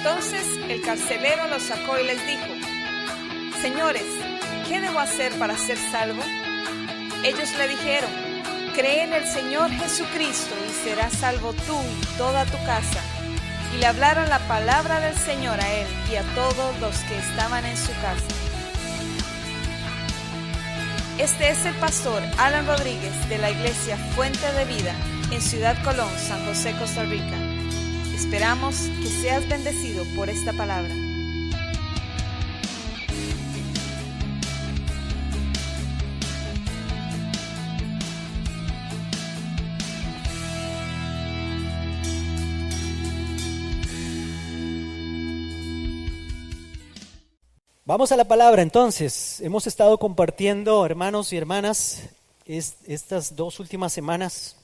Entonces el carcelero los sacó y les dijo: Señores, ¿qué debo hacer para ser salvo? Ellos le dijeron: Cree en el Señor Jesucristo y serás salvo tú y toda tu casa. Y le hablaron la palabra del Señor a él y a todos los que estaban en su casa. Este es el pastor Alan Rodríguez de la iglesia Fuente de Vida en Ciudad Colón, San José, Costa Rica. Esperamos que seas bendecido por esta palabra. Vamos a la palabra entonces. Hemos estado compartiendo, hermanos y hermanas, estas 2 últimas semanas,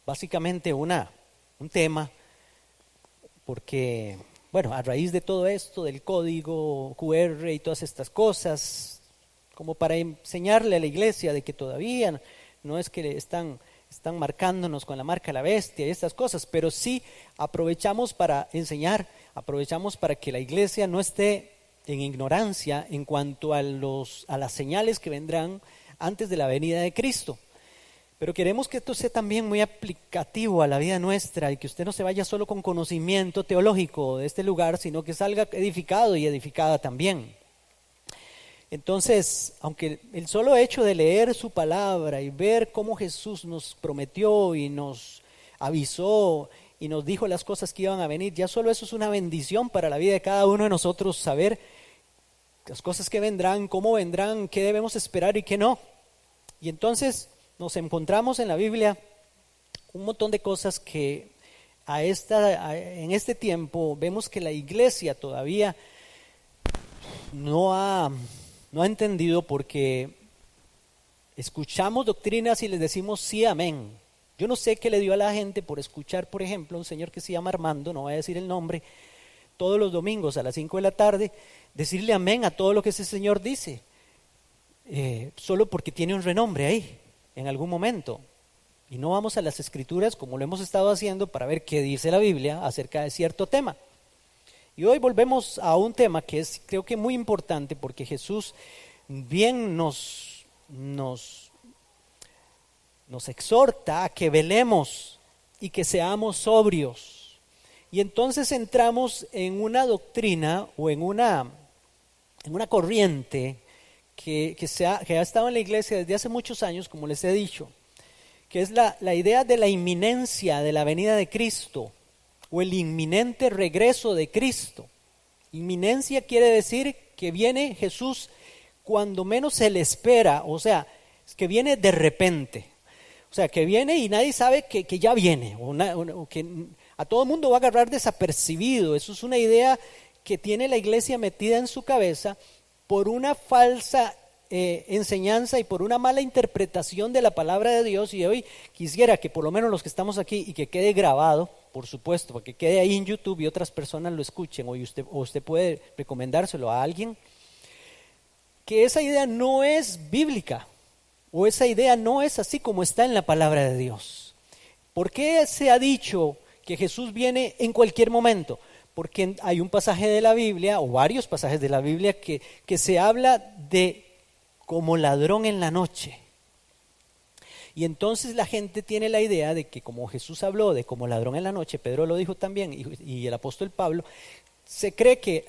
básicamente un tema, porque, bueno, a raíz de todo esto, del código QR y todas estas cosas, como para enseñarle a la iglesia de que todavía no es que están marcándonos con la marca de la bestia y estas cosas, pero sí aprovechamos para enseñar, aprovechamos para que la iglesia no esté en ignorancia en cuanto a las señales que vendrán antes de la venida de Cristo. Pero queremos que esto sea también muy aplicativo a la vida nuestra y que usted no se vaya solo con conocimiento teológico de este lugar, sino que salga edificado y edificada también. Entonces, aunque el solo hecho de leer su palabra y ver cómo Jesús nos prometió y nos avisó y nos dijo las cosas que iban a venir, ya solo eso es una bendición para la vida de cada uno de nosotros, saber las cosas que vendrán, cómo vendrán, qué debemos esperar y qué no. Y entonces nos encontramos en la Biblia un montón de cosas que en este tiempo vemos que la iglesia todavía no ha entendido, porque escuchamos doctrinas y les decimos sí, amén. Yo no sé qué le dio a la gente por escuchar, por ejemplo, un señor que se llama Armando, no voy a decir el nombre, todos los domingos a las 5 de la tarde, decirle amén a todo lo que ese señor dice, solo porque tiene un renombre ahí, en algún momento. Y no vamos a las escrituras como lo hemos estado haciendo para ver qué dice la Biblia acerca de cierto tema. Y hoy volvemos a un tema que es, creo que muy importante, porque Jesús bien nos exhorta a que velemos y que seamos sobrios. Y entonces entramos en una doctrina o en una corriente que ha estado en la iglesia desde hace muchos años, como les he dicho, que es la idea de la inminencia de la venida de Cristo o el inminente regreso de Cristo. Inminencia quiere decir que viene Jesús cuando menos se le espera, o sea, es que viene de repente. O sea, que viene y nadie sabe que ya viene, o que a todo el mundo va a agarrar desapercibido. Eso es una idea que tiene la iglesia metida en su cabeza por una falsa enseñanza y por una mala interpretación de la palabra de Dios. Y hoy quisiera que por lo menos los que estamos aquí, y que quede grabado, por supuesto, para que quede ahí en YouTube y otras personas lo escuchen, o usted puede recomendárselo a alguien, que esa idea no es bíblica, o esa idea no es así como está en la palabra de Dios. ¿Por qué se ha dicho que Jesús viene en cualquier momento? Porque hay un pasaje de la Biblia, o varios pasajes de la Biblia, que se habla de como ladrón en la noche. Y entonces la gente tiene la idea de que como Jesús habló de como ladrón en la noche, Pedro lo dijo también, y el apóstol Pablo, se cree que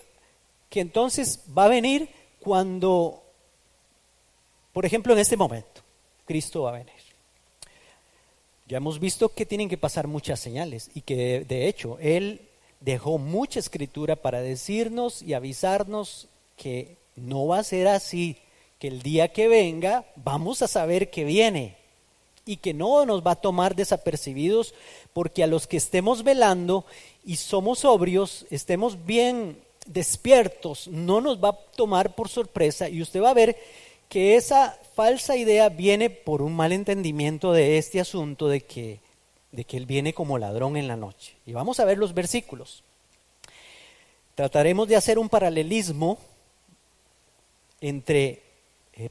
entonces va a venir cuando, por ejemplo, en este momento, Cristo va a venir. Ya hemos visto que tienen que pasar muchas señales y que de hecho Él dejó mucha escritura para decirnos y avisarnos que no va a ser así, que el día que venga vamos a saber que viene y que no nos va a tomar desapercibidos, porque a los que estemos velando y somos sobrios, estemos bien despiertos, no nos va a tomar por sorpresa, y usted va a ver que esa falsa idea viene por un mal entendimiento de este asunto de que Él viene como ladrón en la noche. Y vamos a ver los versículos. Trataremos de hacer un paralelismo entre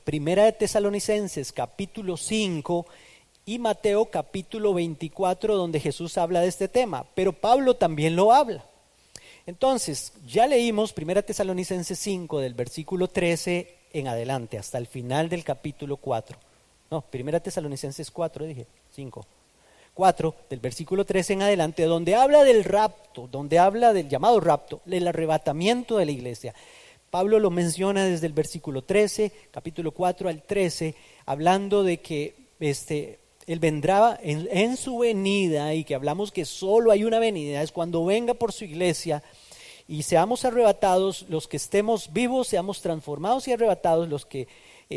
Primera de Tesalonicenses capítulo 5 y Mateo capítulo 24, donde Jesús habla de este tema, pero Pablo también lo habla. Entonces, ya leímos 1 Tesalonicenses 5 del versículo 13 en adelante, hasta el final del capítulo 4. No, 1 Tesalonicenses 4, dije, 5. 4, del versículo 13 en adelante, donde habla del rapto, donde habla del llamado rapto, del arrebatamiento de la iglesia. Pablo lo menciona desde el versículo 13, capítulo 4 al 13, hablando de que Él vendrá en su venida, y que hablamos que solo hay una venida, es cuando venga por su iglesia y seamos arrebatados, los que estemos vivos, seamos transformados y arrebatados, los que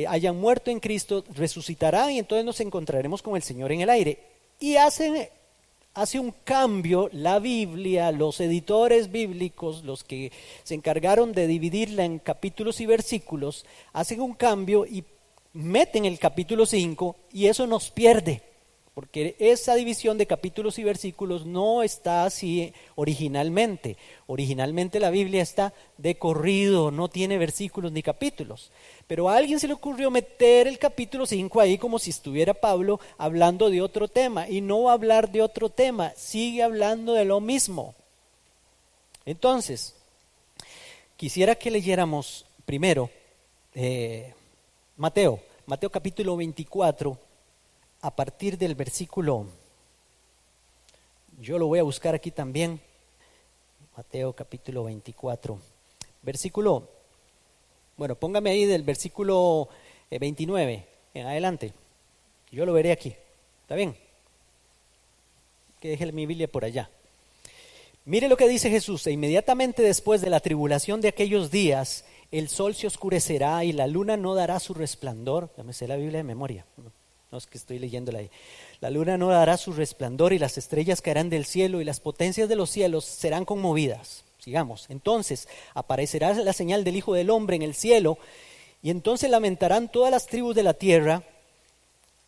hayan muerto en Cristo resucitarán y entonces nos encontraremos con el Señor en el aire. Y hace un cambio la Biblia, los editores bíblicos, los que se encargaron de dividirla en capítulos y versículos, hacen un cambio y meten el capítulo 5 y eso nos pierde, porque esa división de capítulos y versículos no está así originalmente. Originalmente la Biblia está de corrido, no tiene versículos ni capítulos. Pero a alguien se le ocurrió meter el capítulo 5 ahí como si estuviera Pablo hablando de otro tema, y no va a hablar de otro tema, sigue hablando de lo mismo. Entonces, quisiera que leyéramos primero Mateo capítulo 24, a partir del versículo, yo lo voy a buscar aquí también, Mateo capítulo 24, versículo, bueno, póngame ahí del versículo 29 en adelante, yo lo veré aquí, ¿está bien? Que deje mi Biblia por allá. Mire lo que dice Jesús: e inmediatamente después de la tribulación de aquellos días, el sol se oscurecerá y la luna no dará su resplandor. Ya me sé la Biblia de memoria, no es que estoy leyéndola ahí. La luna no dará su resplandor y las estrellas caerán del cielo y las potencias de los cielos serán conmovidas. Sigamos. Entonces aparecerá la señal del Hijo del Hombre en el cielo, y entonces lamentarán todas las tribus de la tierra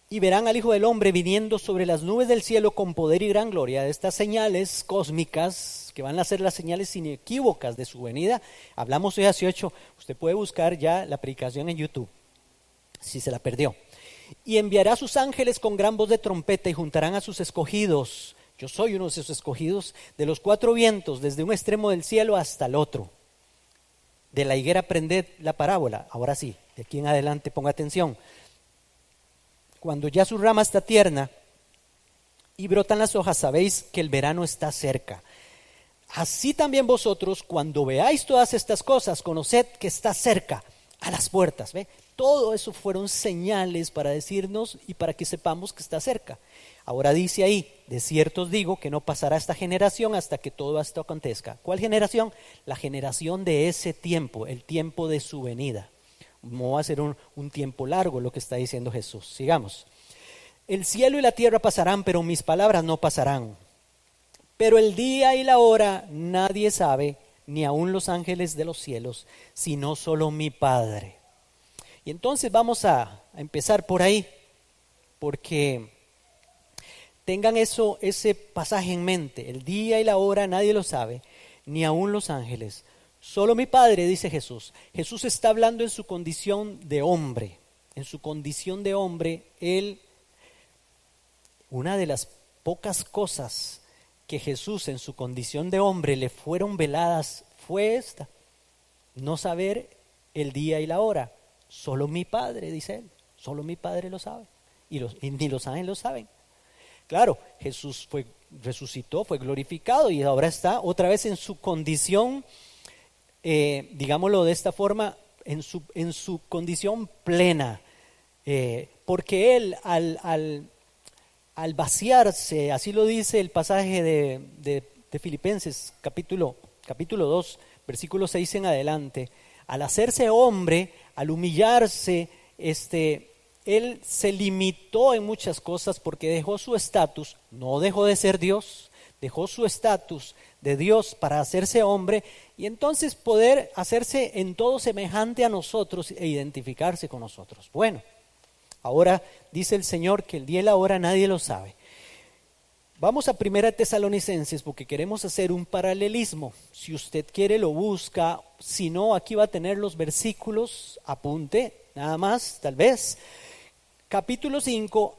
y verán al Hijo del Hombre viniendo sobre las nubes del cielo con poder y gran gloria. Estas señales cósmicas, que van a ser las señales inequívocas de su venida, hablamos hoy hace 8, usted puede buscar ya la predicación en YouTube, si se la perdió. Y enviará a sus ángeles con gran voz de trompeta y juntarán a sus escogidos, yo soy uno de esos escogidos, de los 4 vientos, desde un extremo del cielo hasta el otro. De la higuera aprended la parábola. Ahora sí, de aquí en adelante ponga atención. Cuando ya su rama está tierna y brotan las hojas, sabéis que el verano está cerca. Así también vosotros, cuando veáis todas estas cosas, conoced que está cerca, a las puertas. ¿Ve? Todo eso fueron señales para decirnos y para que sepamos que está cerca. Ahora dice ahí: de cierto os digo que no pasará esta generación hasta que todo esto acontezca. ¿Cuál generación? La generación de ese tiempo, el tiempo de su venida. No va a ser un tiempo largo lo que está diciendo Jesús. Sigamos. El cielo y la tierra pasarán, pero mis palabras no pasarán. Pero el día y la hora nadie sabe, ni aun los ángeles de los cielos, sino solo mi Padre. Y entonces vamos a empezar por ahí, porque tengan ese pasaje en mente. El día y la hora nadie lo sabe, ni aun los ángeles. Solo mi Padre, dice Jesús. Jesús está hablando en su condición de hombre. En su condición de hombre, una de las pocas cosas que Jesús en su condición de hombre le fueron veladas fue esta: no saber el día y la hora. Solo mi Padre, dice él. Solo mi Padre lo sabe. Y ni los ángeles lo saben. Claro, Jesús resucitó, fue glorificado y ahora está otra vez en su condición, digámoslo de esta forma, en su condición plena, porque él al vaciarse, así lo dice el pasaje de Filipenses capítulo 2, versículo 6 en adelante, al hacerse hombre, al humillarse, él se limitó en muchas cosas porque dejó su estatus, no dejó de ser Dios, dejó su estatus de Dios para hacerse hombre y entonces poder hacerse en todo semejante a nosotros e identificarse con nosotros. Bueno, ahora dice el Señor que el día y la hora nadie lo sabe. Vamos a 1 Tesalonicenses porque queremos hacer un paralelismo. Si usted quiere lo busca, si no aquí va a tener los versículos, apunte, nada más, tal vez. Capítulo 5,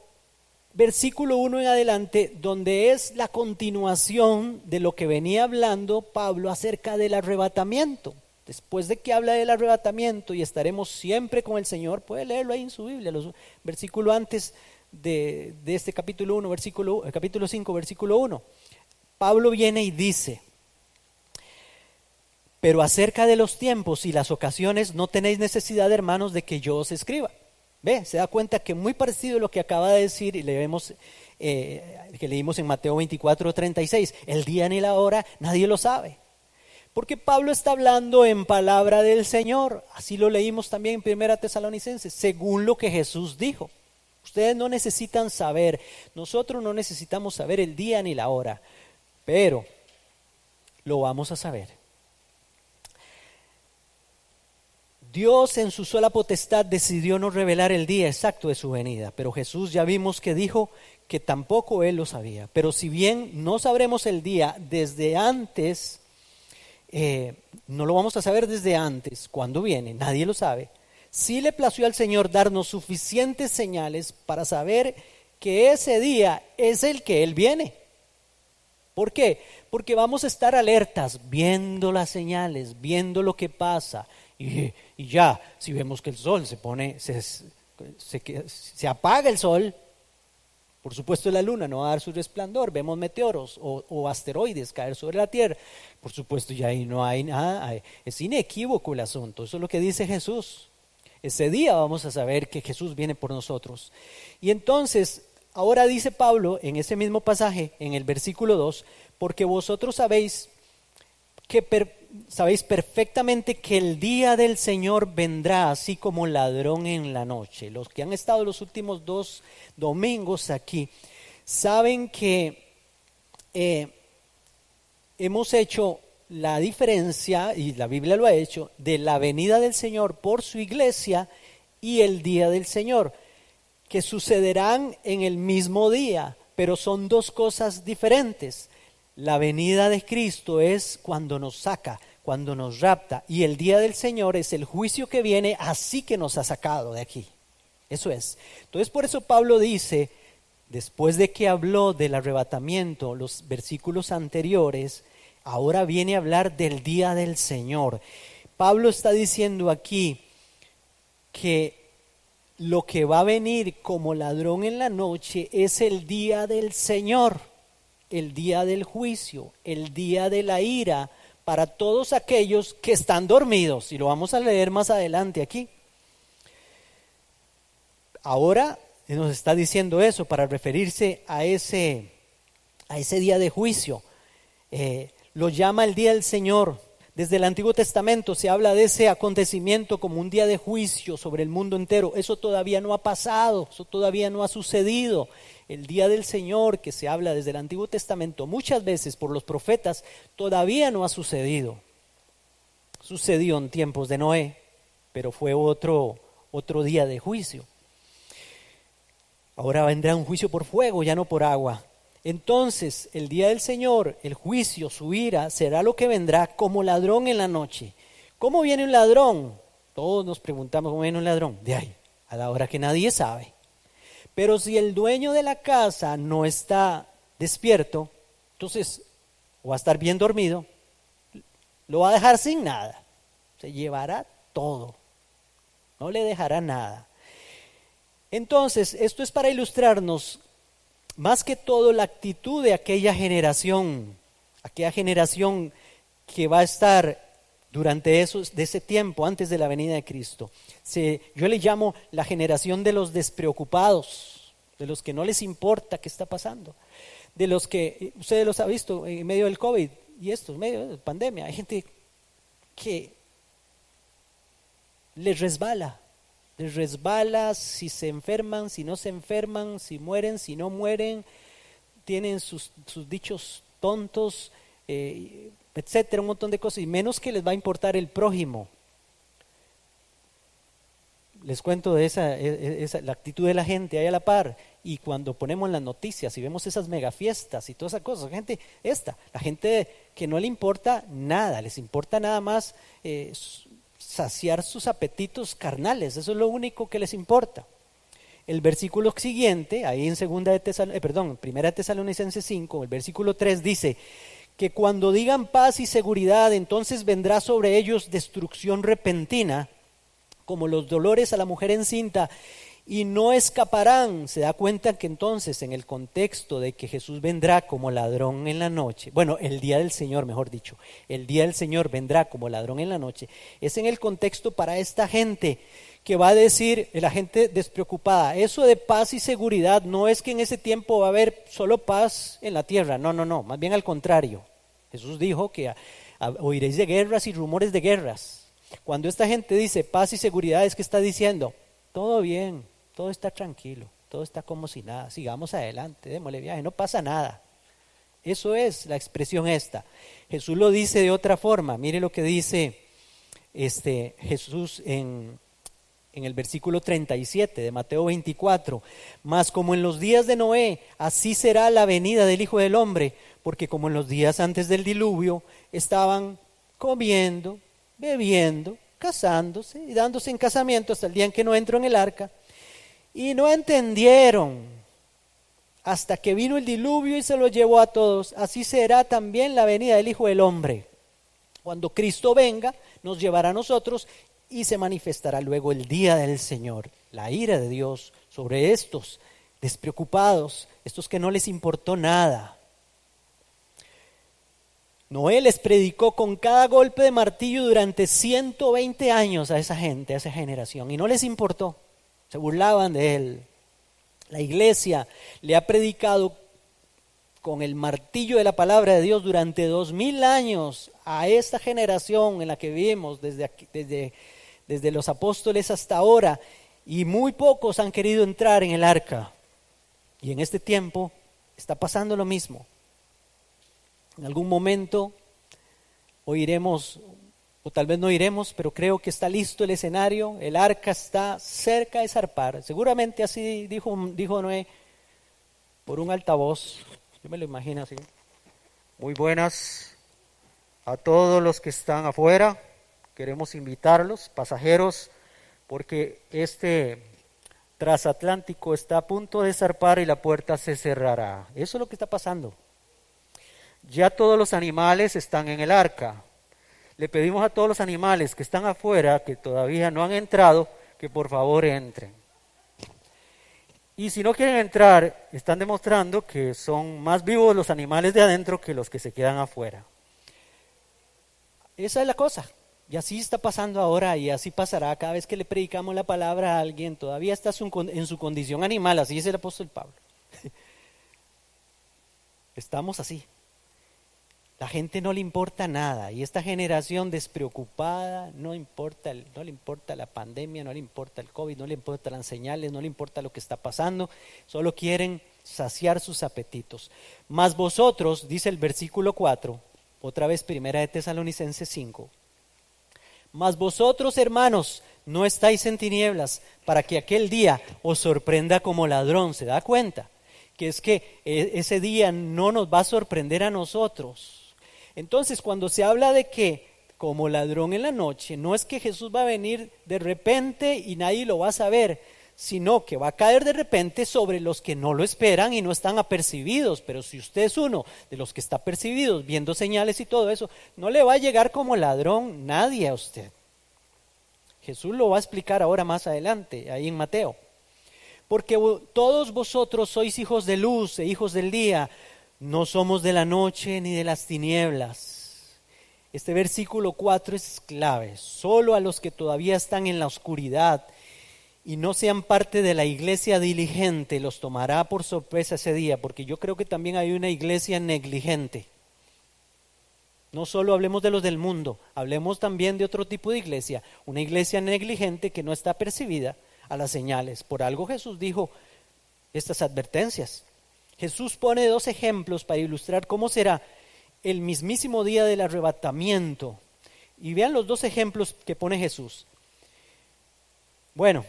versículo 1 en adelante, donde es la continuación de lo que venía hablando Pablo acerca del arrebatamiento. Después de que habla del arrebatamiento y estaremos siempre con el Señor, puede leerlo ahí en su Biblia, los versículos antes de este capítulo 1, capítulo 5, versículo 1. Pablo viene y dice: pero acerca de los tiempos y las ocasiones no tenéis necesidad, hermanos, de que yo os escriba. Ve, se da cuenta que muy parecido a lo que acaba de decir y que leímos en Mateo 24:36, el día ni la hora nadie lo sabe. Porque Pablo está hablando en palabra del Señor, así lo leímos también en 1 Tesalonicenses, según lo que Jesús dijo. Ustedes no necesitan saber, nosotros no necesitamos saber el día ni la hora, pero lo vamos a saber. Dios en su sola potestad decidió no revelar el día exacto de su venida, pero Jesús ya vimos que dijo que tampoco Él lo sabía. Pero si bien no sabremos el día desde antes, no lo vamos a saber desde antes, cuando viene, nadie lo sabe. Sí le plació al Señor darnos suficientes señales para saber que ese día es el que Él viene. ¿Por qué? Porque vamos a estar alertas, viendo las señales, viendo lo que pasa. Y ya, si vemos que el sol se apaga el sol, por supuesto la luna no va a dar su resplandor, vemos meteoros o asteroides caer sobre la tierra, por supuesto ya ahí no hay nada, es inequívoco el asunto, eso es lo que dice Jesús. Ese día vamos a saber que Jesús viene por nosotros. Y entonces, ahora dice Pablo en ese mismo pasaje, en el versículo 2, porque vosotros sabéis perfectamente que el día del Señor vendrá así como ladrón en la noche. Los que han estado los últimos 2 domingos aquí saben que hemos hecho la diferencia, y la Biblia lo ha hecho, de la venida del Señor por su iglesia y el día del Señor, que sucederán en el mismo día, pero son 2 cosas diferentes. La venida de Cristo es cuando nos saca, cuando nos rapta, y el día del Señor es el juicio que viene, así que nos ha sacado de aquí. Eso es. Entonces por eso Pablo dice, después de que habló del arrebatamiento, los versículos anteriores, ahora viene a hablar del día del Señor. Pablo está diciendo aquí que lo que va a venir como ladrón en la noche es el día del Señor, el día del juicio, el día de la ira para todos aquellos que están dormidos, y lo vamos a leer más adelante aquí. Ahora nos está diciendo eso para referirse a ese día de juicio. Lo llama el día del Señor. Desde el Antiguo Testamento se habla de ese acontecimiento como un día de juicio sobre el mundo entero. Eso todavía no ha pasado, eso todavía no ha sucedido. El día del Señor que se habla desde el Antiguo Testamento muchas veces por los profetas todavía no ha sucedido. Sucedió en tiempos de Noé, pero fue otro día de juicio. Ahora vendrá un juicio por fuego, ya no por agua. Entonces, el día del Señor, el juicio, su ira, será lo que vendrá como ladrón en la noche. ¿Cómo viene un ladrón? Todos nos preguntamos cómo viene un ladrón. De ahí, a la hora que nadie sabe. Pero si el dueño de la casa no está despierto, entonces o va a estar bien dormido, lo va a dejar sin nada. Se llevará todo. No le dejará nada. Entonces, esto es para ilustrarnos más que todo la actitud de aquella generación que va a estar durante ese tiempo antes de la venida de Cristo. Yo le llamo la generación de los despreocupados, de los que no les importa qué está pasando, de los que, ustedes los han visto en medio del COVID y esto, en medio de la pandemia, hay gente que les resbala si se enferman, si no se enferman, si mueren, si no mueren, tienen sus dichos tontos, etcétera, un montón de cosas, y menos que les va a importar el prójimo. Les cuento de la actitud de la gente ahí a la par, y cuando ponemos las noticias y vemos esas megafiestas y todas esas cosas, la gente que no le importa nada, les importa nada más saciar sus apetitos carnales, eso es lo único que les importa. el versículo siguiente, ahí en Primera de Tesalonicenses 5, el versículo 3 dice que cuando digan paz y seguridad, entonces vendrá sobre ellos destrucción repentina, como los dolores a la mujer encinta, y no escaparán. Se da cuenta que entonces en el contexto de que Jesús vendrá como ladrón en la noche, bueno, el día del Señor, mejor dicho, el día del Señor vendrá como ladrón en la noche, es en el contexto para esta gente que va a decir, la gente despreocupada, eso de paz y seguridad no es que en ese tiempo va a haber solo paz en la tierra, no, más bien al contrario. Jesús dijo que oiréis de guerras y rumores de guerras. Cuando esta gente dice paz y seguridad, es que está diciendo, todo bien, todo está tranquilo, todo está como si nada, sigamos adelante, démosle viaje, no pasa nada. Eso es la expresión esta. Jesús lo dice de otra forma. Mire lo que dice Jesús en el versículo 37 de Mateo 24. Mas como en los días de Noé, así será la venida del Hijo del Hombre, porque como en los días antes del diluvio, estaban comiendo, bebiendo, casándose y dándose en casamiento hasta el día en que no entró en el arca, y no entendieron hasta que vino el diluvio y se lo llevó a todos. Así será también la venida del Hijo del Hombre. Cuando Cristo venga, nos llevará a nosotros y se manifestará luego el día del Señor, la ira de Dios sobre estos despreocupados, estos que no les importó nada. Noé les predicó con cada golpe de martillo durante 120 años a esa gente, a esa generación, y no les importó, se burlaban de él. La iglesia le ha predicado con el martillo de la palabra de Dios durante 2000 años a esta generación en la que vivimos desde los apóstoles hasta ahora, y muy pocos han querido entrar en el arca. Y en este tiempo está pasando lo mismo. En algún momento oiremos, o tal vez no iremos, pero creo que está listo el escenario, el arca está cerca de zarpar. Seguramente así dijo Noé por un altavoz, yo me lo imagino así. Muy buenas a todos los que están afuera, queremos invitarlos, pasajeros, porque este transatlántico está a punto de zarpar y la puerta se cerrará. Eso es lo que está pasando. Ya todos los animales están en el arca. Le pedimos a todos los animales que están afuera, que todavía no han entrado, que por favor entren. Y si no quieren entrar, están demostrando que son más vivos los animales de adentro que los que se quedan afuera. Esa es la cosa. Y así está pasando ahora, y así pasará cada vez que le predicamos la palabra a alguien. Todavía está en su condición animal, así dice el apóstol Pablo. Estamos así. La gente no le importa nada, y esta generación despreocupada no le importa la pandemia, no le importa el COVID, no le importan las señales, no le importa lo que está pasando, solo quieren saciar sus apetitos. Mas vosotros, dice el versículo 4, otra vez Primera de Tesalonicenses 5, mas vosotros, hermanos, no estáis en tinieblas, para que aquel día os sorprenda como ladrón. ¿Se da cuenta? Que es que ese día no nos va a sorprender a nosotros. Entonces, cuando se habla de que como ladrón en la noche, no es que Jesús va a venir de repente y nadie lo va a saber, sino que va a caer de repente sobre los que no lo esperan y no están apercibidos. Pero si usted es uno de los que está apercibidos, viendo señales y todo eso, no le va a llegar como ladrón nadie a usted. Jesús lo va a explicar ahora más adelante, ahí en Mateo. Porque todos vosotros sois hijos de luz e hijos del día, no somos de la noche ni de las tinieblas. Este versículo 4 es clave. Solo a los que todavía están en la oscuridad y no sean parte de la iglesia diligente los tomará por sorpresa ese día, porque yo creo que también hay una iglesia negligente. No solo hablemos de los del mundo, hablemos también de otro tipo de iglesia, una iglesia negligente que no está percibida a las señales. Por algo Jesús dijo estas advertencias. Jesús pone 2 ejemplos para ilustrar cómo será el mismísimo día del arrebatamiento. Y vean los 2 ejemplos que pone Jesús. Bueno,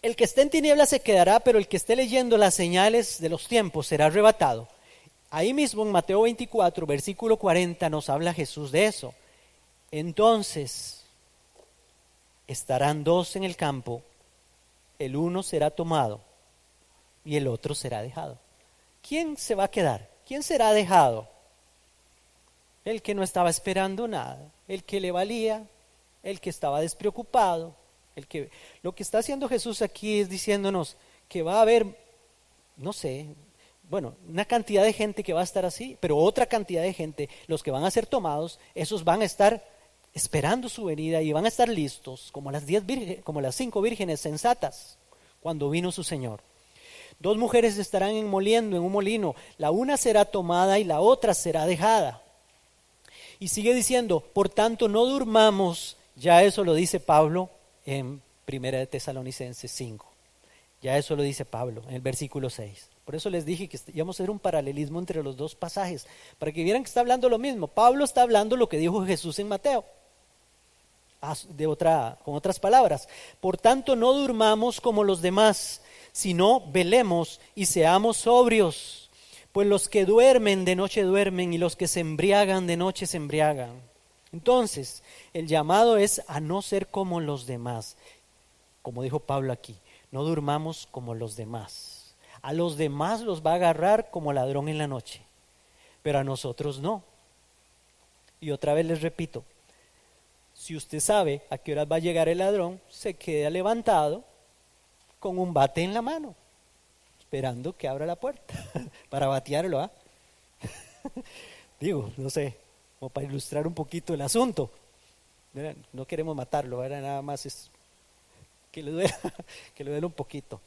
el que esté en tinieblas se quedará, pero el que esté leyendo las señales de los tiempos será arrebatado. Ahí mismo en Mateo 24, versículo 40, nos habla Jesús de eso. Entonces, estarán 2 en el campo, el uno será tomado y el otro será dejado. ¿Quién se va a quedar? ¿Quién será dejado? El que no estaba esperando nada, el que le valía, el que estaba despreocupado, lo que está haciendo Jesús aquí es diciéndonos que va a haber, no sé, bueno, una cantidad de gente que va a estar así, pero otra cantidad de gente, los que van a ser tomados, esos van a estar esperando su venida y van a estar listos como las 5 vírgenes sensatas cuando vino su Señor. 2 mujeres estarán moliendo en un molino, la una será tomada y la otra será dejada. Y sigue diciendo, por tanto no durmamos, ya eso lo dice Pablo en 1 de Tesalonicenses 5. Ya eso lo dice Pablo en el versículo 6. Por eso les dije que íbamos a hacer un paralelismo entre los 2 pasajes, para que vieran que está hablando lo mismo. Pablo está hablando lo que dijo Jesús en Mateo, con otras palabras. Por tanto, no durmamos como los demás, sino velemos y seamos sobrios. Pues los que duermen de noche duermen y los que se embriagan de noche se embriagan. Entonces, el llamado es a no ser como los demás. Como dijo Pablo aquí, no durmamos como los demás. A los demás los va a agarrar como ladrón en la noche, pero a nosotros no. Y otra vez les repito, si usted sabe a qué horas va a llegar el ladrón, se queda levantado con un bate en la mano, esperando que abra la puerta para batearlo, ¿ah? Digo, no sé, como para ilustrar un poquito el asunto. No queremos matarlo, ¿verdad? Nada más es que le duela un poquito.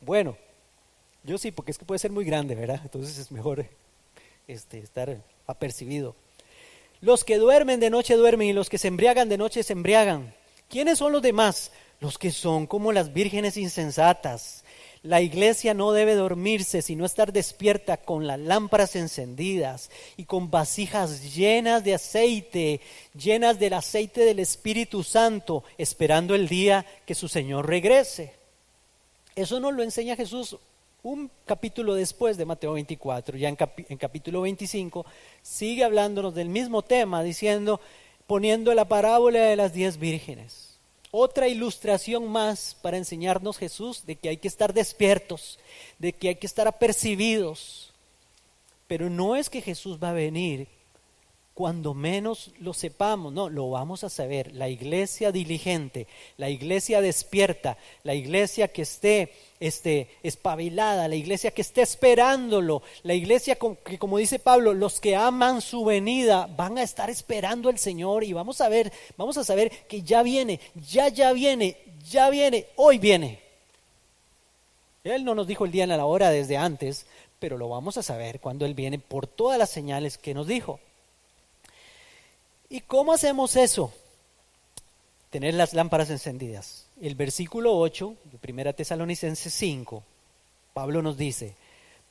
Bueno, yo sí, porque es que puede ser muy grande, ¿verdad? Entonces es mejor estar apercibido. Los que duermen de noche duermen y los que se embriagan de noche se embriagan. ¿Quiénes son los demás? Los que son como las vírgenes insensatas. La iglesia no debe dormirse, sino estar despierta con las lámparas encendidas y con vasijas llenas de aceite, llenas del aceite del Espíritu Santo, esperando el día que su Señor regrese. Eso nos lo enseña Jesús un capítulo después de Mateo 24, ya en capítulo 25, sigue hablándonos del mismo tema, poniendo la parábola de las 10 vírgenes. Otra ilustración más para enseñarnos Jesús de que hay que estar despiertos, de que hay que estar apercibidos. Pero no es que Jesús va a venir cuando menos lo sepamos, no, lo vamos a saber. La iglesia diligente, la iglesia despierta, la iglesia que esté espabilada, la iglesia que esté esperándolo, la iglesia que, como dice Pablo, los que aman su venida van a estar esperando al Señor y vamos a saber que ya viene, ya viene, hoy viene. Él no nos dijo el día ni la hora desde antes, pero lo vamos a saber cuando Él viene por todas las señales que nos dijo. ¿Y cómo hacemos eso? Tener las lámparas encendidas. El versículo 8 de 1 Tesalonicenses 5, Pablo nos dice,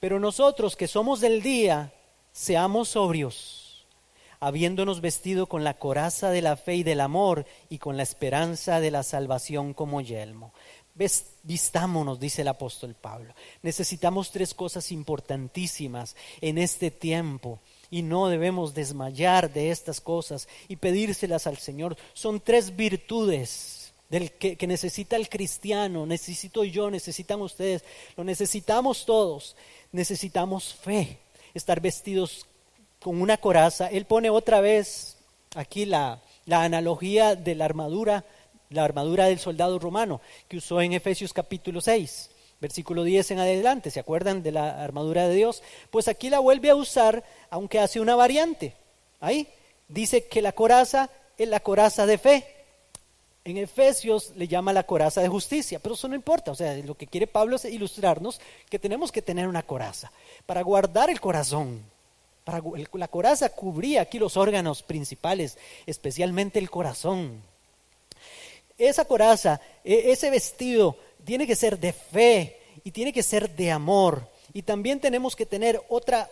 pero nosotros que somos del día, seamos sobrios, habiéndonos vestido con la coraza de la fe y del amor y con la esperanza de la salvación como yelmo. Vistámonos, dice el apóstol Pablo. Necesitamos 3 cosas importantísimas en este tiempo. Y no debemos desmayar de estas cosas y pedírselas al Señor. Son 3 virtudes que necesita el cristiano, necesito yo, necesitan ustedes, lo necesitamos todos. Necesitamos fe, estar vestidos con una coraza. Él pone otra vez aquí la analogía de la armadura del soldado romano que usó en Efesios capítulo 6. Versículo 10 en adelante, ¿se acuerdan de la armadura de Dios? Pues aquí la vuelve a usar, aunque hace una variante. Ahí dice que la coraza es la coraza de fe. En Efesios le llama la coraza de justicia, pero eso no importa. O sea, lo que quiere Pablo es ilustrarnos que tenemos que tener una coraza para guardar el corazón. La coraza cubría aquí los órganos principales, especialmente el corazón. Esa coraza, ese vestido, tiene que ser de fe y tiene que ser de amor. Y también tenemos que tener otra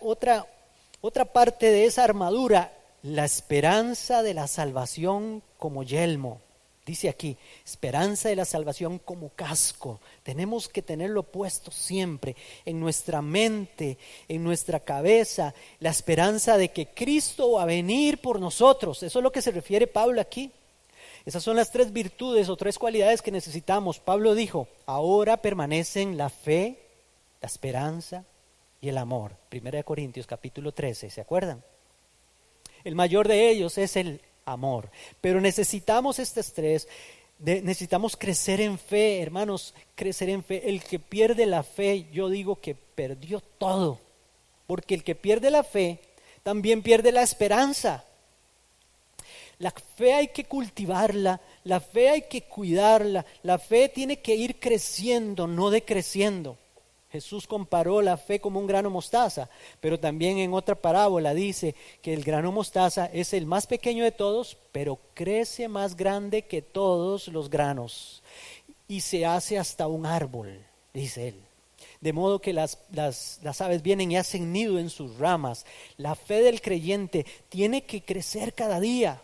parte de esa armadura, la esperanza de la salvación como yelmo. Dice aquí, esperanza de la salvación como casco. Tenemos que tenerlo puesto siempre en nuestra mente, en nuestra cabeza, la esperanza de que Cristo va a venir por nosotros. Eso es lo que se refiere Pablo aquí. Esas son las 3 virtudes o 3 cualidades que necesitamos. Pablo dijo, ahora permanecen la fe, la esperanza y el amor. 1 Corintios capítulo 13, ¿se acuerdan? El mayor de ellos es el amor, pero necesitamos estas 3. Necesitamos crecer en fe, hermanos, crecer en fe. El que pierde la fe, yo digo que perdió todo, porque el que pierde la fe también pierde la esperanza. La fe hay que cultivarla, la fe hay que cuidarla, la fe tiene que ir creciendo, no decreciendo. Jesús comparó la fe como un grano mostaza, pero también en otra parábola dice que el grano mostaza es el más pequeño de todos, pero crece más grande que todos los granos y se hace hasta un árbol, dice él. De modo que las aves vienen y hacen nido en sus ramas. La fe del creyente tiene que crecer cada día.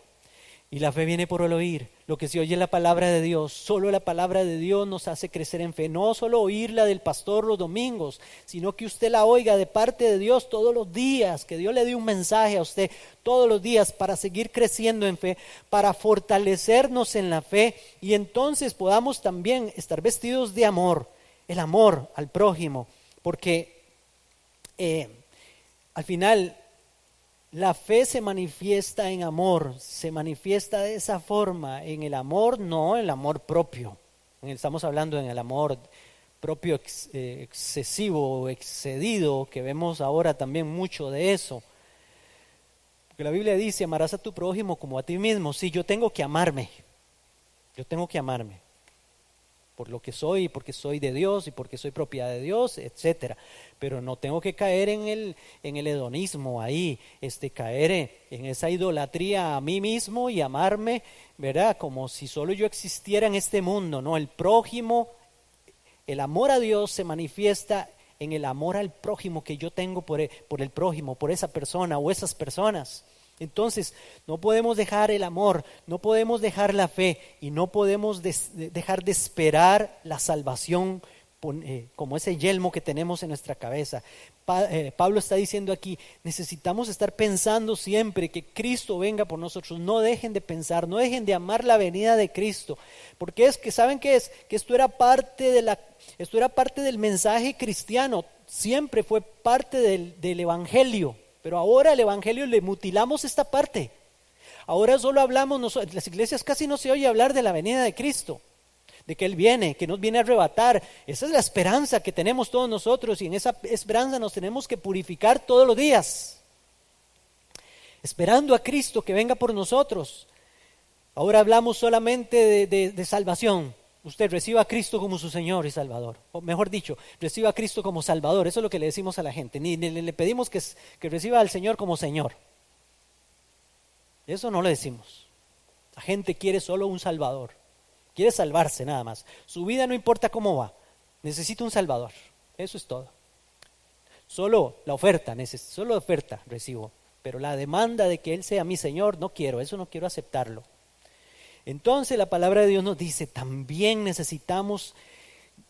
Y la fe viene por el oír. Lo que se oye es la palabra de Dios. Solo la palabra de Dios nos hace crecer en fe. No solo oírla del pastor los domingos, sino que usted la oiga de parte de Dios todos los días. Que Dios le dé un mensaje a usted todos los días para seguir creciendo en fe, para fortalecernos en la fe. Y entonces podamos también estar vestidos de amor. El amor al prójimo. Porque al final la fe se manifiesta en amor, se manifiesta de esa forma, en el amor, no el amor propio. Estamos hablando en el amor propio excesivo o excedido, que vemos ahora también mucho de eso. Porque la Biblia dice, amarás a tu prójimo como a ti mismo. Sí, yo tengo que amarme, por lo que soy, porque soy de Dios y porque soy propiedad de Dios, etcétera. Pero no tengo que caer en el hedonismo ahí, caer en esa idolatría a mí mismo y amarme, ¿verdad? Como si solo yo existiera en este mundo. No, el prójimo, el amor a Dios se manifiesta en el amor al prójimo que yo tengo por el prójimo, por esa persona o esas personas. Entonces, no podemos dejar el amor, no podemos dejar la fe y no podemos dejar de esperar la salvación como ese yelmo que tenemos en nuestra cabeza. Pablo está diciendo aquí, necesitamos estar pensando siempre que Cristo venga por nosotros. No dejen de pensar, no dejen de amar la venida de Cristo, porque es que, ¿saben qué es? Que esto era parte del mensaje cristiano, siempre fue parte del evangelio. Pero ahora el evangelio le mutilamos esta parte. Ahora solo hablamos, las iglesias casi no se oye hablar de la venida de Cristo, de que Él viene, que nos viene a arrebatar. Esa es la esperanza que tenemos todos nosotros y en esa esperanza nos tenemos que purificar todos los días, esperando a Cristo que venga por nosotros. Ahora hablamos solamente de salvación. Usted reciba a Cristo como su Señor y Salvador, o mejor dicho, reciba a Cristo como Salvador. Eso es lo que le decimos a la gente, ni le pedimos que reciba al Señor como Señor. Eso no le decimos. La gente quiere solo un Salvador, quiere salvarse nada más. Su vida no importa cómo va, necesita un Salvador, eso es todo. Solo la oferta recibo, pero la demanda de que Él sea mi Señor no quiero, eso no quiero aceptarlo. Entonces la palabra de Dios nos dice, también necesitamos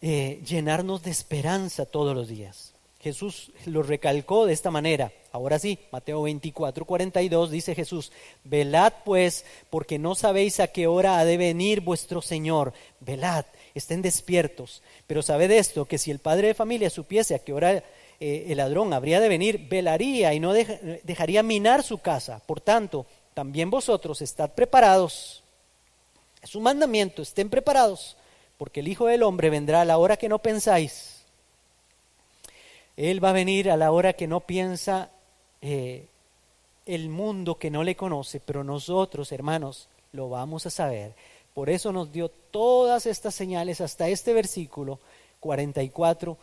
llenarnos de esperanza todos los días. Jesús lo recalcó de esta manera. Ahora sí, Mateo 24:42 dice Jesús, velad pues, porque no sabéis a qué hora ha de venir vuestro Señor. Velad, estén despiertos. Pero sabed esto, que si el padre de familia supiese a qué hora el ladrón habría de venir, velaría y no dejaría minar su casa. Por tanto, también vosotros estad preparados. Es un mandamiento, estén preparados, porque el Hijo del Hombre vendrá a la hora que no pensáis. Él va a venir a la hora que no piensa el mundo que no le conoce, pero nosotros, hermanos, lo vamos a saber. Por eso nos dio todas estas señales hasta este versículo 44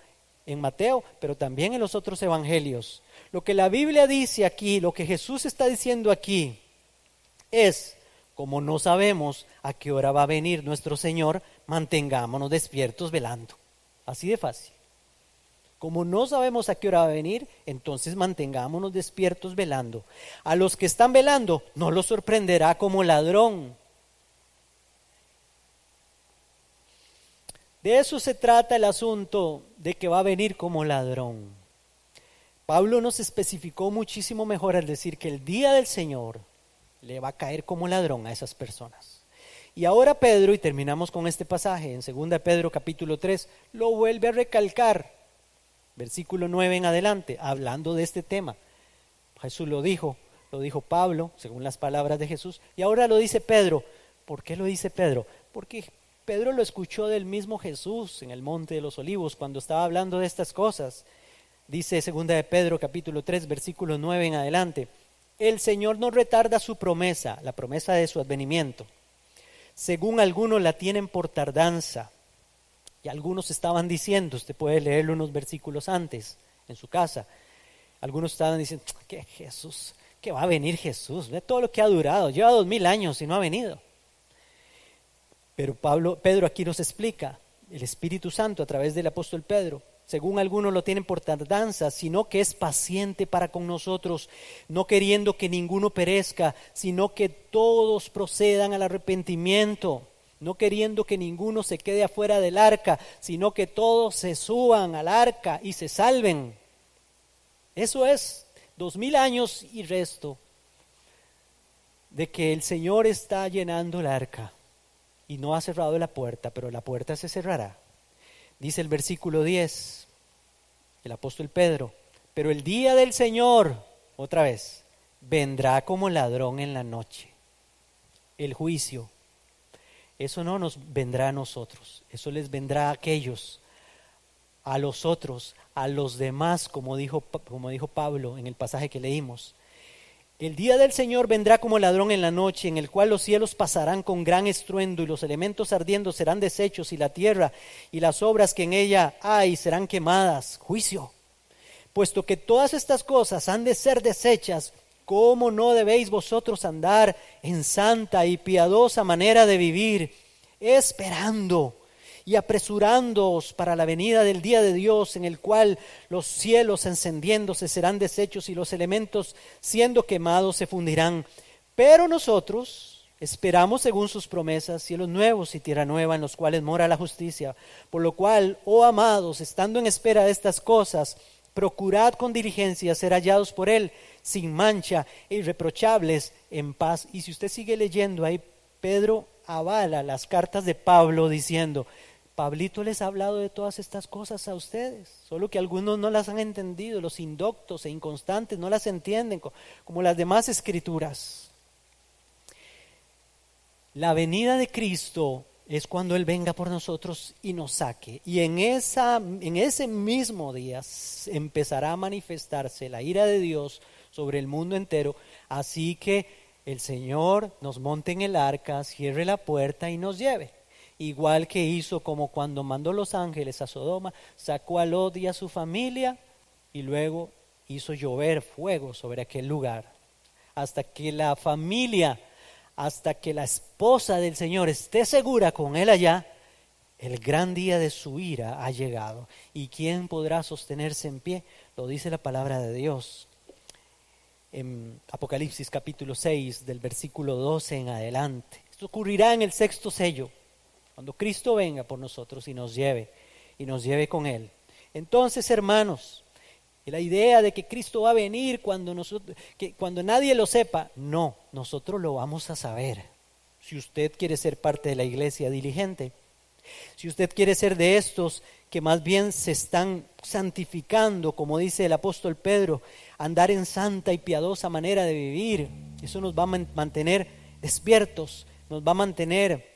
en Mateo, pero también en los otros evangelios. Lo que la Biblia dice aquí, lo que Jesús está diciendo aquí es: como no sabemos a qué hora va a venir nuestro Señor, mantengámonos despiertos velando. Así de fácil. Como no sabemos a qué hora va a venir, entonces mantengámonos despiertos velando. A los que están velando no los sorprenderá como ladrón. De eso se trata el asunto de que va a venir como ladrón. Pablo nos especificó muchísimo mejor al decir que el día del Señor le va a caer como ladrón a esas personas. Y ahora Pedro, y terminamos con este pasaje en 2 Pedro capítulo 3, lo vuelve a recalcar, versículo 9 en adelante, hablando de este tema. Jesús lo dijo Pablo, según las palabras de Jesús, y ahora lo dice Pedro. ¿Por qué lo dice Pedro? Porque Pedro lo escuchó del mismo Jesús en el Monte de los Olivos cuando estaba hablando de estas cosas. Dice 2 Pedro capítulo 3, versículo 9 en adelante, el Señor no retarda su promesa, la promesa de su advenimiento, según algunos la tienen por tardanza. Y algunos estaban diciendo, usted puede leerlo unos versículos antes en su casa, algunos estaban diciendo, que Jesús, que va a venir Jesús, ve todo lo que ha durado, lleva 2000 años y no ha venido. Pero Pedro aquí nos explica, el Espíritu Santo a través del apóstol Pedro, según algunos lo tienen por tardanza, sino que es paciente para con nosotros, no queriendo que ninguno perezca, sino que todos procedan al arrepentimiento, no queriendo que ninguno se quede afuera del arca, sino que todos se suban al arca y se salven. Eso es 2000 años y resto de que el Señor está llenando el arca y no ha cerrado la puerta, pero la puerta se cerrará. Dice el versículo 10, el apóstol Pedro, pero el día del Señor, otra vez, vendrá como ladrón en la noche. El juicio, eso no nos vendrá a nosotros, eso les vendrá a aquellos, a los otros, a los demás, como dijo Pablo en el pasaje que leímos. El día del Señor vendrá como ladrón en la noche, en el cual los cielos pasarán con gran estruendo y los elementos ardiendo serán deshechos y la tierra y las obras que en ella hay serán quemadas. Juicio. Puesto que todas estas cosas han de ser deshechas, ¿cómo no debéis vosotros andar en santa y piadosa manera de vivir, esperando y apresurándoos para la venida del día de Dios, en el cual los cielos encendiéndose serán deshechos y los elementos siendo quemados se fundirán? Pero nosotros esperamos según sus promesas cielos nuevos y tierra nueva en los cuales mora la justicia. Por lo cual, oh amados, estando en espera de estas cosas, procurad con diligencia ser hallados por Él sin mancha e irreprochables en paz. Y si usted sigue leyendo ahí, Pedro avala las cartas de Pablo diciendo, Pablito les ha hablado de todas estas cosas a ustedes, solo que algunos no las han entendido, los indoctos e inconstantes no las entienden como las demás escrituras. La venida de Cristo es cuando Él venga por nosotros y nos saque, y en ese mismo día empezará a manifestarse la ira de Dios sobre el mundo entero, así que el Señor nos monte en el arca, cierre la puerta y nos lleve. Igual que hizo como cuando mandó los ángeles a Sodoma, sacó a Lot y a su familia y luego hizo llover fuego sobre aquel lugar. Hasta que la familia, hasta que la esposa del Señor esté segura con Él allá, el gran día de su ira ha llegado. ¿Y quién podrá sostenerse en pie? Lo dice la palabra de Dios. En Apocalipsis capítulo 6 del versículo 12 en adelante. Esto ocurrirá en el sexto sello, cuando Cristo venga por nosotros y nos lleve con Él. Entonces, hermanos, la idea de que Cristo va a venir cuando nadie lo sepa, no, nosotros lo vamos a saber. Si usted quiere ser parte de la iglesia diligente, si usted quiere ser de estos que más bien se están santificando, como dice el apóstol Pedro, andar en santa y piadosa manera de vivir, eso nos va a mantener despiertos, nos va a mantener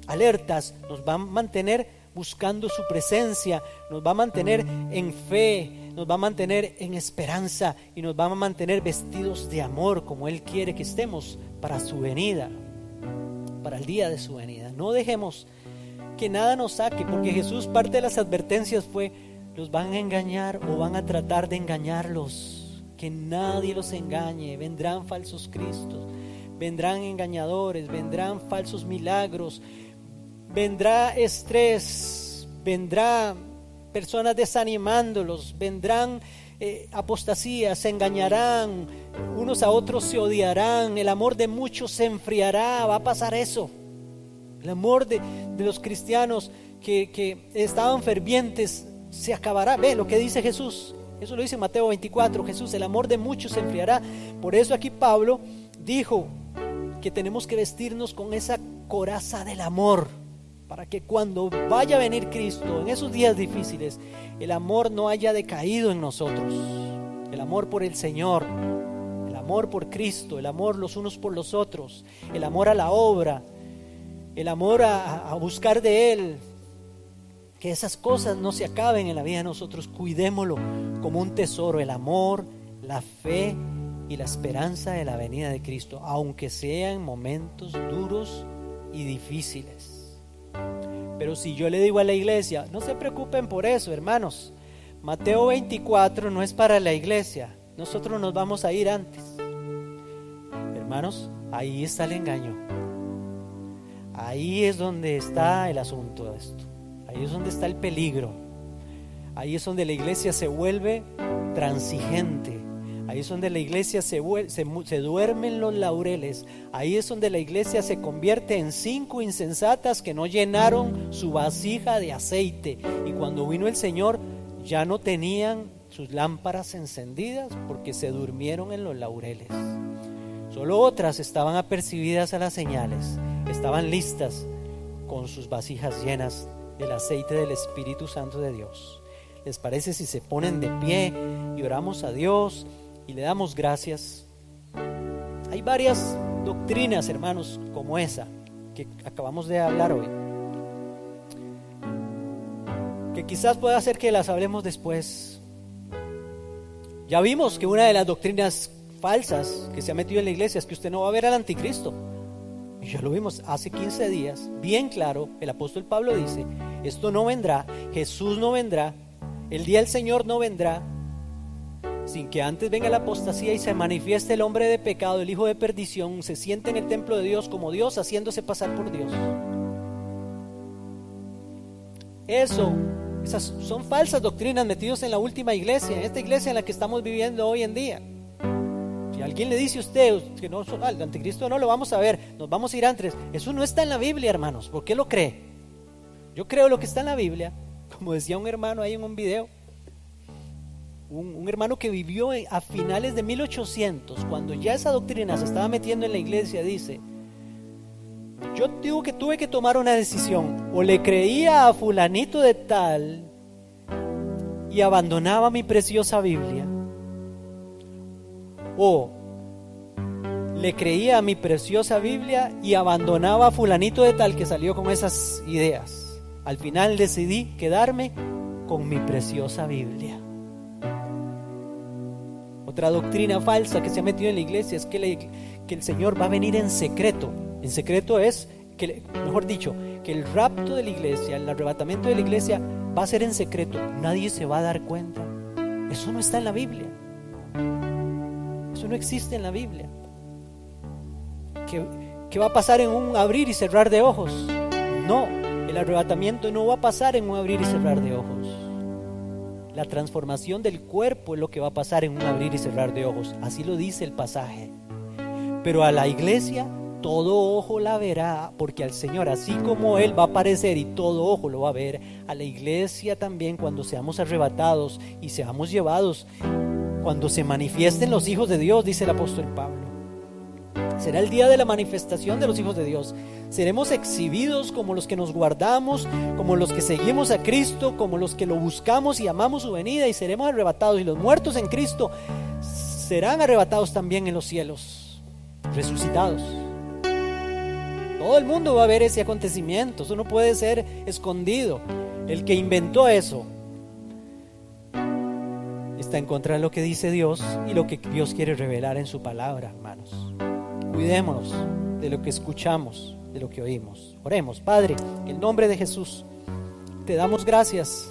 alertas, nos va a mantener buscando su presencia, nos va a mantener en fe, nos va a mantener en esperanza y nos va a mantener vestidos de amor como Él quiere que estemos para su venida, para el día de su venida. No dejemos que nada nos saque, porque Jesús, parte de las advertencias fue, los van a engañar o van a tratar de engañarlos, que nadie los engañe, vendrán falsos cristos, vendrán engañadores, vendrán falsos milagros, vendrá estrés, vendrá personas desanimándolos, vendrán apostasías, se engañarán, unos a otros se odiarán, el amor de muchos se enfriará, va a pasar eso. El amor de los cristianos que estaban fervientes se acabará. Ve lo que dice Jesús, eso lo dice Mateo 24, Jesús, el amor de muchos se enfriará. Por eso aquí Pablo dijo, que tenemos que vestirnos con esa coraza del amor, para que cuando vaya a venir Cristo en esos días difíciles, el amor no haya decaído en nosotros. El amor por el Señor, el amor por Cristo, el amor los unos por los otros, el amor a la obra, el amor a buscar de Él. Que esas cosas no se acaben en la vida de nosotros. Cuidémoslo como un tesoro, el amor, la fe y la esperanza de la venida de Cristo, aunque sean momentos duros y difíciles. Pero si yo le digo a la iglesia, no se preocupen por eso, hermanos, Mateo 24 no es para la iglesia, nosotros nos vamos a ir antes. Hermanos, ahí está el engaño. Ahí es donde está el asunto de esto. Ahí es donde está el peligro. Ahí es donde la iglesia se vuelve transigente. Ahí es donde la iglesia se duerme en los laureles. Ahí es donde la iglesia se convierte en 5 insensatas que no llenaron su vasija de aceite. Y cuando vino el Señor ya no tenían sus lámparas encendidas porque se durmieron en los laureles. Solo otras estaban apercibidas a las señales, estaban listas con sus vasijas llenas del aceite del Espíritu Santo de Dios. ¿Les parece si se ponen de pie y oramos a Dios y le damos gracias? Hay varias doctrinas, hermanos, como esa que acabamos de hablar hoy, que quizás pueda ser que las hablemos después. Ya vimos que una de las doctrinas falsas que se ha metido en la iglesia es que usted no va a ver al anticristo. Y ya lo vimos hace 15 días, bien claro, el apóstol Pablo dice, esto no vendrá, Jesús no vendrá, el día del Señor no vendrá, sin que antes venga la apostasía y se manifieste el hombre de pecado, el hijo de perdición, se siente en el templo de Dios como Dios, haciéndose pasar por Dios. Esas son falsas doctrinas metidas en la última iglesia, en esta iglesia en la que estamos viviendo hoy en día. Si alguien le dice a usted que no, el anticristo no lo vamos a ver, nos vamos a ir antes, eso no está en la Biblia, hermanos. ¿Por qué lo cree? Yo creo lo que está en la Biblia. Como decía un hermano ahí en un video, un hermano que vivió a finales de 1800, cuando ya esa doctrina se estaba metiendo en la iglesia, dice: yo digo que tuve que tomar una decisión, o le creía a fulanito de tal y abandonaba mi preciosa Biblia, o le creía a mi preciosa Biblia y abandonaba a fulanito de tal que salió con esas ideas. Al final decidí quedarme con mi preciosa Biblia. Otra doctrina falsa que se ha metido en la iglesia es que el Señor va a venir en secreto. En secreto es, mejor dicho, que el rapto de la iglesia, el arrebatamiento de la iglesia va a ser en secreto. Nadie se va a dar cuenta. Eso no está en la Biblia. Eso no existe en la Biblia. ¿Qué va a pasar en un abrir y cerrar de ojos? No, el arrebatamiento no va a pasar en un abrir y cerrar de ojos. La transformación del cuerpo es lo que va a pasar en un abrir y cerrar de ojos. Así lo dice el pasaje. Pero a la iglesia todo ojo la verá, porque al Señor, así como Él va a aparecer y todo ojo lo va a ver, a la iglesia también, cuando seamos arrebatados y seamos llevados, cuando se manifiesten los hijos de Dios, dice el apóstol Pablo. Será el día de la manifestación de los hijos de Dios. Seremos exhibidos como los que nos guardamos, como los que seguimos a Cristo, como los que lo buscamos y amamos su venida, y seremos arrebatados. Y los muertos en Cristo serán arrebatados también en los cielos, resucitados. Todo el mundo va a ver ese acontecimiento. Eso no puede ser escondido. El que inventó eso está en contra de lo que dice Dios y lo que Dios quiere revelar en su palabra, hermanos. Cuidémonos de lo que escuchamos, de lo que oímos. Oremos. Padre, en el nombre de Jesús, te damos gracias.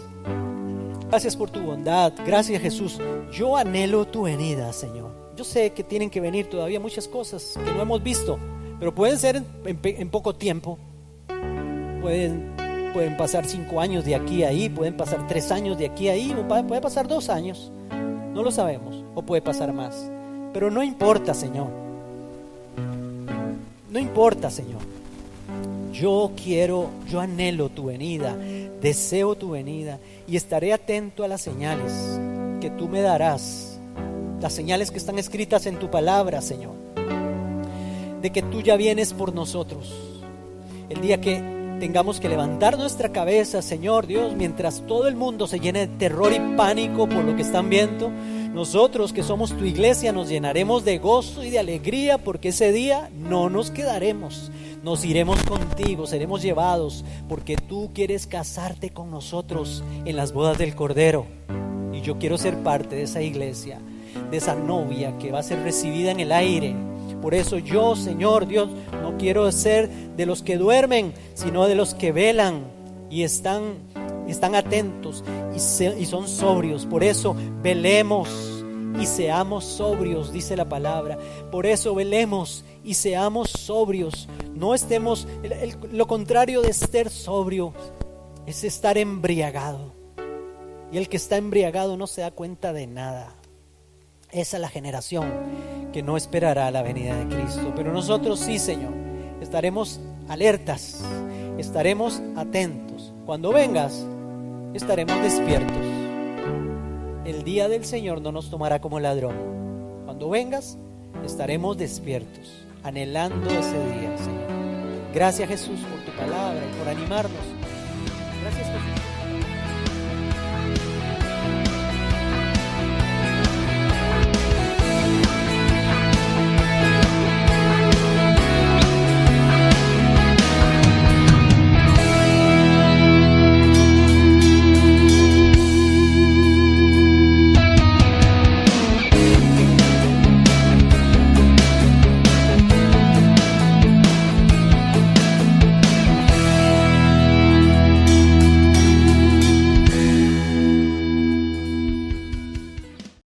Gracias por tu bondad. Gracias, Jesús. Yo anhelo tu venida, Señor. Yo sé que tienen que venir todavía muchas cosas que no hemos visto, pero pueden ser en poco tiempo. Pueden pasar 5 años de aquí a ahí, pueden pasar 3 años de aquí a ahí, o puede pasar 2 años. No lo sabemos, o puede pasar más. Pero no importa, Señor. No importa, Señor. Yo anhelo tu venida, deseo tu venida, y estaré atento a las señales que tú me darás, las señales que están escritas en tu palabra, Señor. de que tú ya vienes por nosotros. El día que tengamos que levantar nuestra cabeza, Señor Dios, mientras todo el mundo se llene de terror y pánico por lo que están viendo, nosotros que somos tu iglesia nos llenaremos de gozo y de alegría, porque ese día no nos quedaremos, nos iremos contigo, seremos llevados, porque tú quieres casarte con nosotros en las bodas del Cordero. Y yo quiero ser parte de esa iglesia, de esa novia que va a ser recibida en el aire. Por eso yo, Señor Dios, no quiero ser de los que duermen, sino de los que velan y están atentos y son sobrios. Por eso velemos y seamos sobrios, dice la palabra. Por eso velemos y seamos sobrios. No estemos, lo contrario de estar sobrio es estar embriagado. Y el que está embriagado no se da cuenta de nada. Esa es la generación que no esperará la venida de Cristo. Pero nosotros sí, Señor, estaremos alertas, estaremos atentos. Cuando vengas, estaremos despiertos. El día del Señor no nos tomará como ladrón. Cuando vengas, estaremos despiertos, anhelando ese día, Señor. Gracias, Jesús, por tu palabra y por animarnos. Gracias, Jesús.